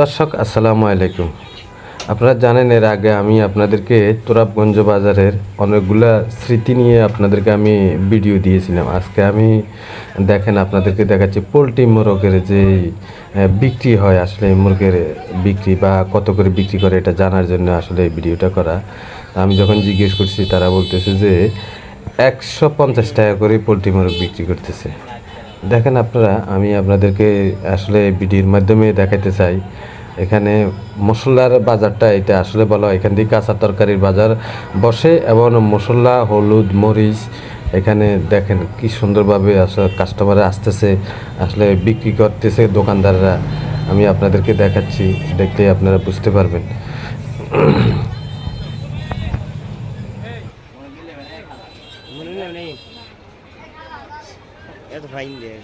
দর্শক আসসালামু আলাইকুম। আপনারা জানেন এর আগে আমি আপনাদেরকে তুরাবগঞ্জ বাজারের অনেকগুলা স্মৃতি নিয়ে আপনাদেরকে আমি ভিডিও দিয়েছিলাম। আজকে আমি দেখেন আপনাদেরকে দেখাচ্ছি পোলট্রি মোরগের যে বিক্রি হয়, আসলে এই মুরগের বিক্রি বা কত করে বিক্রি করে এটা জানার জন্য আসলে এই ভিডিওটা করা। আমি যখন জিজ্ঞেস করছি তারা বলতেছে যে 150 টাকা করে পোলট্রি মোরগ বিক্রি করতেছে। দেখেন আপনারা, আমি আপনাদেরকে আসলে ভিডিওর মাধ্যমে দেখাতে চাই এখানে মশলার বাজারটা, এটা আসলে বলা হয় এখান থেকে কাঁচা তরকারির বাজার বসে এবং মশলা, হলুদ, মরিচ এখানে দেখেন কি সুন্দরভাবে আসলে কাস্টমাররা আসতেছে, আসলে বিক্রি করতেছে দোকানদাররা। আমি আপনাদেরকে দেখাচ্ছি, দেখলে আপনারা বুঝতে পারবেন। এত ফাইন দিয়ে